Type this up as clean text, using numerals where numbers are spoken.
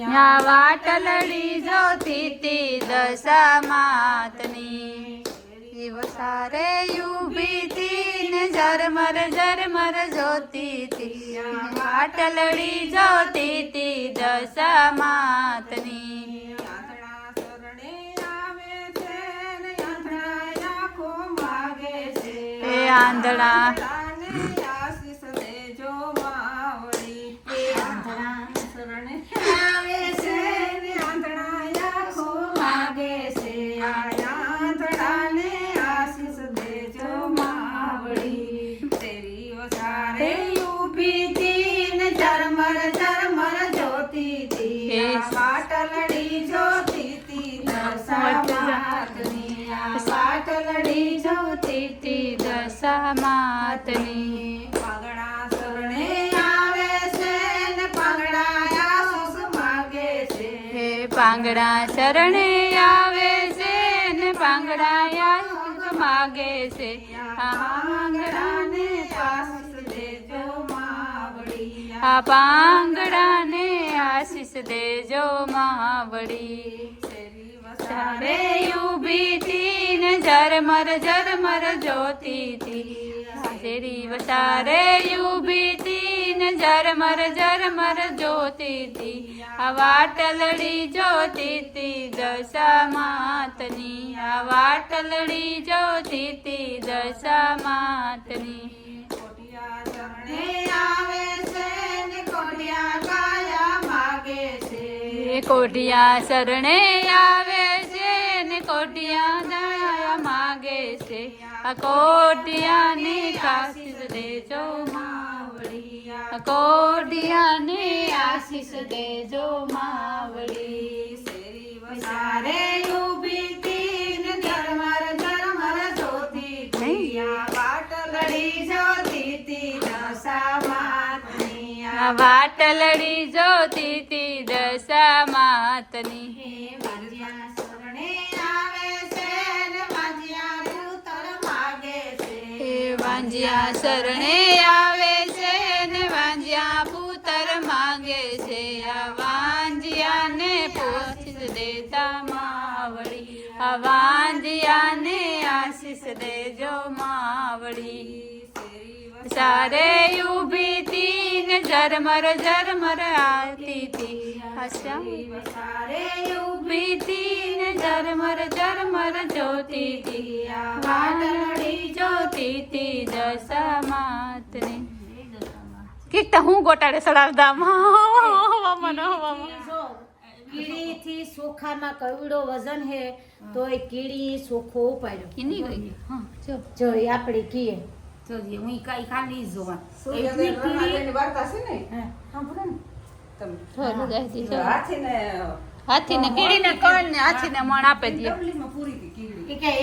યા વાટલડી જોતી તી દશા માતની વસારે ઊભી તી ને ઝરમર ઝરમર જોતી તી વાટલડી જોતી તી દશા માતની આંધળા આશીષ દેજો માવડી આંધળા શરણે આવે છે ને આંધળા આખો માગે છે આંધળાને આશીષ દેજો માવડી તેરી વસારે ઊભી તી ને ઝરમર ઝરમર જોતી તી પાટલડી જોતી તી દશા માતની પાટલડી જોતી તી દશા માતની પાંગડા શરણે આવે છે ને પાંગડા આશીષ માગે છે પાંગડા શરણે આવે છે ને પાંગડા આશીષ માગે છે પાંગડાને આશીષ દેજો માવડી આ પાંગડાને આશીષ દેજો માવડી વસારે ઊભી તી ને ઝરમર ઝરમર જોતી તી શેરી વસારે ઊભી તી ને ઝરમર ઝરમર જોતી તી આ વાટલડી જોતી તી દશા માતની આ વાટલડી જોતી તી દશા માતની કોટિયા શરણે આવે છે ને કોટિયા કાયા માગે છે કોટિયા શરણે આવે છે ને કોટિયા દયા માગે છે આ કોટિયાને આશીષ દેજો માવડી આ કોટિયાને આશીષ દેજો માવડી શેરી વસારે ઊભી તી ને ઝરમર ઝરમર જોતી તી વાટલડી જોતી તી દશા માતની આ વાટલડી જોતી તી દશા માતની વાંજિયા શરણે આવે છે ને વાંજિયા પુત્ર માગે છે વાંજિયા શરણે આવે છે ને વાંજિયા પુત્ર માગે છે આ વાંજિયાને પોષિત દેતા માવડી આ વાંજિયાને આશીષ દેજો માવડી સારે ઊભી તી ને ઝરમર ઝરમર આવતી તી વસારે ઊભી તી ને ઝરમર ઝરમર જોતી તી વાટલડી જોતી તી દશા માતની કીર્તા હું ગોટાળે સડાવતા કીડી થી ચોખામાં કવડો વજન હે તો એ કીડી ચોખ્ખો ઉપાડ્યો એની ગઈ હા જો એ આપડી કીએ જોજે હું કઈ ખાલી જોવા એટલી કીડી વાર્તા છે ને સાંભળો ને તમે હાથીને હાથીને કીડીને કણ ને હાથીને મણ આપે દે ડબલીમાં પૂરી હતી કીડી કે